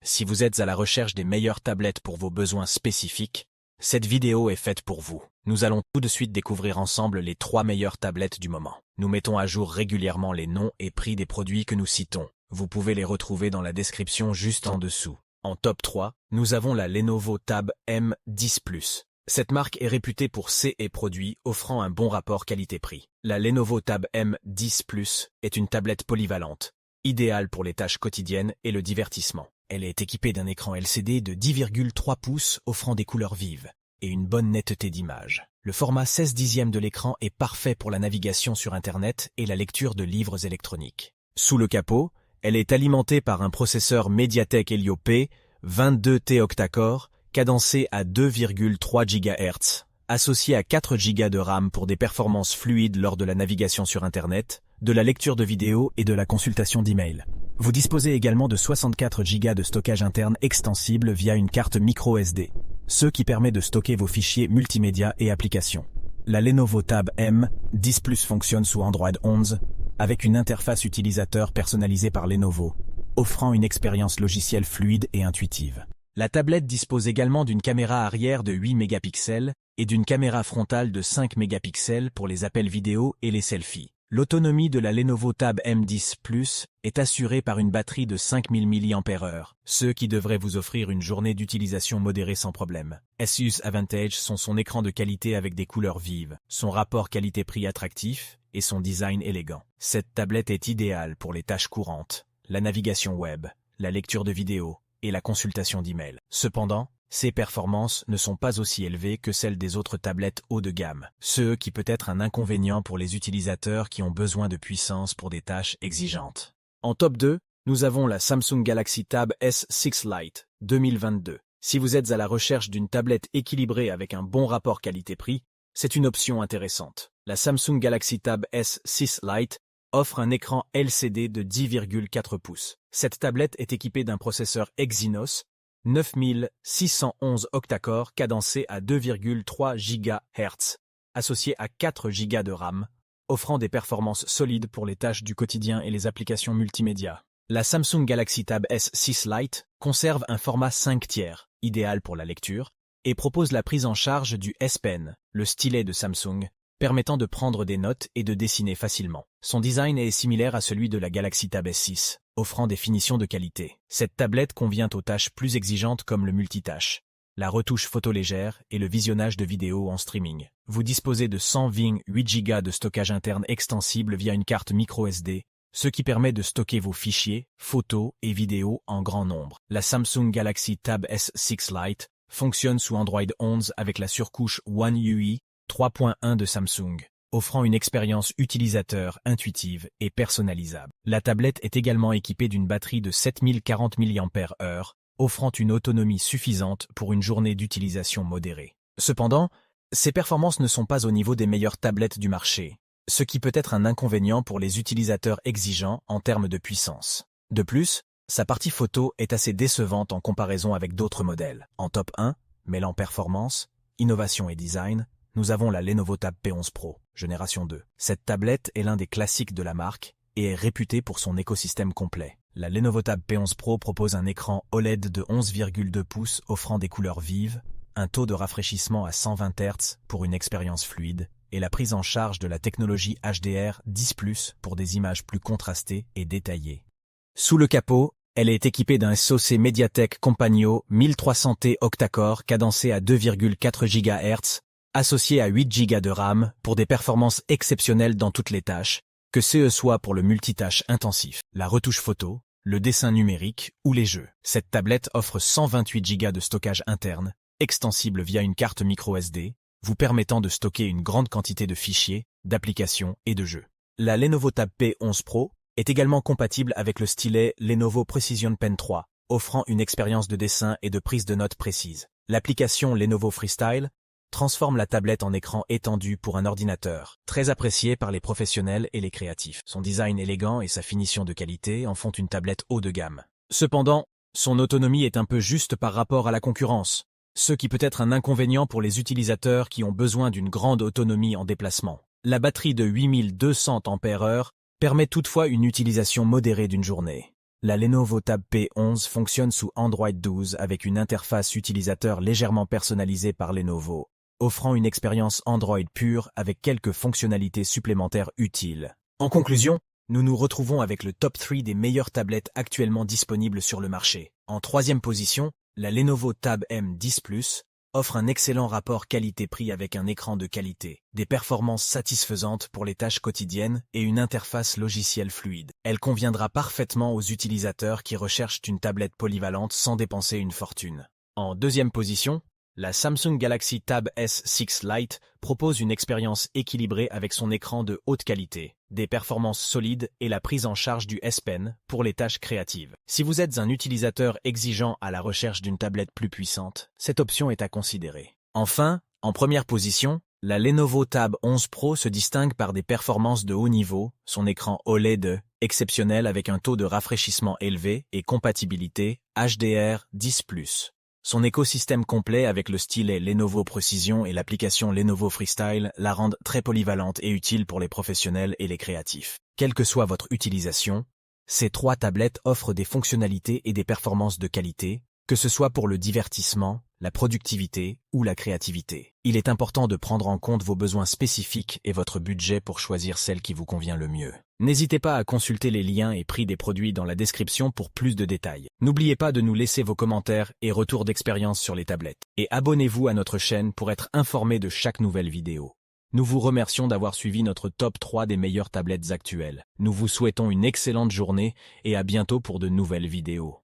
Si vous êtes à la recherche des meilleures tablettes pour vos besoins spécifiques, cette vidéo est faite pour vous. Nous allons tout de suite découvrir ensemble les 3 meilleures tablettes du moment. Nous mettons à jour régulièrement les noms et prix des produits que nous citons. Vous pouvez les retrouver dans la description juste en dessous. En top 3, nous avons la Lenovo Tab M10 Plus. Cette marque est réputée pour ses produits offrant un bon rapport qualité-prix. La Lenovo Tab M10 Plus est une tablette polyvalente, idéale pour les tâches quotidiennes et le divertissement. Elle est équipée d'un écran LCD de 10,3 pouces offrant des couleurs vives et une bonne netteté d'image. Le format 16/10 de l'écran est parfait pour la navigation sur Internet et la lecture de livres électroniques. Sous le capot, elle est alimentée par un processeur MediaTek Helio P 22T octa-core cadencé à 2,3 GHz, associé à 4 Go de RAM pour des performances fluides lors de la navigation sur Internet, de la lecture de vidéos et de la consultation d'emails. Vous disposez également de 64 Go de stockage interne extensible via une carte micro-SD, ce qui permet de stocker vos fichiers multimédia et applications. La Lenovo Tab M10 Plus fonctionne sous Android 11, avec une interface utilisateur personnalisée par Lenovo, offrant une expérience logicielle fluide et intuitive. La tablette dispose également d'une caméra arrière de 8 mégapixels et d'une caméra frontale de 5 mégapixels pour les appels vidéo et les selfies. L'autonomie de la Lenovo Tab M10 Plus est assurée par une batterie de 5000 mAh, ce qui devrait vous offrir une journée d'utilisation modérée sans problème. Asus Advantage sont son écran de qualité avec des couleurs vives, son rapport qualité-prix attractif et son design élégant. Cette tablette est idéale pour les tâches courantes, la navigation web, la lecture de vidéos et la consultation d'emails. Cependant, ses performances ne sont pas aussi élevées que celles des autres tablettes haut de gamme, ce qui peut être un inconvénient pour les utilisateurs qui ont besoin de puissance pour des tâches exigeantes. En top 2, nous avons la Samsung Galaxy Tab S6 Lite 2022. Si vous êtes à la recherche d'une tablette équilibrée avec un bon rapport qualité-prix, c'est une option intéressante. La Samsung Galaxy Tab S6 Lite offre un écran LCD de 10,4 pouces. Cette tablette est équipée d'un processeur Exynos 9611 octa-core cadencé à 2,3 GHz, associé à 4 Go de RAM, offrant des performances solides pour les tâches du quotidien et les applications multimédia. La Samsung Galaxy Tab S6 Lite conserve un format 5/3, idéal pour la lecture, et propose la prise en charge du S Pen, le stylet de Samsung, permettant de prendre des notes et de dessiner facilement. Son design est similaire à celui de la Galaxy Tab S6, offrant des finitions de qualité. Cette tablette convient aux tâches plus exigeantes comme le multitâche, la retouche photo légère et le visionnage de vidéos en streaming. Vous disposez de 128 Go de stockage interne extensible via une carte micro-SD, ce qui permet de stocker vos fichiers, photos et vidéos en grand nombre. La Samsung Galaxy Tab S6 Lite fonctionne sous Android 11 avec la surcouche One UI 3.1 de Samsung, offrant une expérience utilisateur intuitive et personnalisable. La tablette est également équipée d'une batterie de 7040 mAh, offrant une autonomie suffisante pour une journée d'utilisation modérée. Cependant, ses performances ne sont pas au niveau des meilleures tablettes du marché, ce qui peut être un inconvénient pour les utilisateurs exigeants en termes de puissance. De plus, sa partie photo est assez décevante en comparaison avec d'autres modèles. En top 1, mêlant performance, innovation et design, nous avons la Lenovo Tab P11 Pro, génération 2. Cette tablette est l'un des classiques de la marque et est réputée pour son écosystème complet. La Lenovo Tab P11 Pro propose un écran OLED de 11,2 pouces offrant des couleurs vives, un taux de rafraîchissement à 120 Hz pour une expérience fluide, et la prise en charge de la technologie HDR10+ pour des images plus contrastées et détaillées. Sous le capot, elle est équipée d'un SoC MediaTek Compagno 1300T octa-core cadencé à 2,4 GHz, associé à 8 Go de RAM pour des performances exceptionnelles dans toutes les tâches, que ce soit pour le multitâche intensif, la retouche photo, le dessin numérique ou les jeux. Cette tablette offre 128 Go de stockage interne, extensible via une carte micro-SD, vous permettant de stocker une grande quantité de fichiers, d'applications et de jeux. La Lenovo Tab P11 Pro est également compatible avec le stylet Lenovo Precision Pen 3, offrant une expérience de dessin et de prise de notes précise. L'application Lenovo Freestyle transforme la tablette en écran étendu pour un ordinateur, très apprécié par les professionnels et les créatifs. Son design élégant et sa finition de qualité en font une tablette haut de gamme. Cependant, son autonomie est un peu juste par rapport à la concurrence, ce qui peut être un inconvénient pour les utilisateurs qui ont besoin d'une grande autonomie en déplacement. La batterie de 8200 mAh permet toutefois une utilisation modérée d'une journée. La Lenovo Tab P11 fonctionne sous Android 12 avec une interface utilisateur légèrement personnalisée par Lenovo, offrant une expérience Android pure avec quelques fonctionnalités supplémentaires utiles. En conclusion, nous nous retrouvons avec le top 3 des meilleures tablettes actuellement disponibles sur le marché. En troisième position, la Lenovo Tab M10 Plus offre un excellent rapport qualité-prix avec un écran de qualité, des performances satisfaisantes pour les tâches quotidiennes et une interface logicielle fluide. Elle conviendra parfaitement aux utilisateurs qui recherchent une tablette polyvalente sans dépenser une fortune. En deuxième position, la Samsung Galaxy Tab S6 Lite propose une expérience équilibrée avec son écran de haute qualité, des performances solides et la prise en charge du S Pen pour les tâches créatives. Si vous êtes un utilisateur exigeant à la recherche d'une tablette plus puissante, cette option est à considérer. Enfin, en première position, la Lenovo Tab 11 Pro se distingue par des performances de haut niveau, son écran OLED exceptionnel avec un taux de rafraîchissement élevé et compatibilité HDR10+. Son écosystème complet avec le stylet Lenovo Precision et l'application Lenovo Freestyle la rendent très polyvalente et utile pour les professionnels et les créatifs. Quelle que soit votre utilisation, ces trois tablettes offrent des fonctionnalités et des performances de qualité, que ce soit pour le divertissement, la productivité ou la créativité. Il est important de prendre en compte vos besoins spécifiques et votre budget pour choisir celle qui vous convient le mieux. N'hésitez pas à consulter les liens et prix des produits dans la description pour plus de détails. N'oubliez pas de nous laisser vos commentaires et retours d'expérience sur les tablettes. Et abonnez-vous à notre chaîne pour être informé de chaque nouvelle vidéo. Nous vous remercions d'avoir suivi notre top 3 des meilleures tablettes actuelles. Nous vous souhaitons une excellente journée et à bientôt pour de nouvelles vidéos.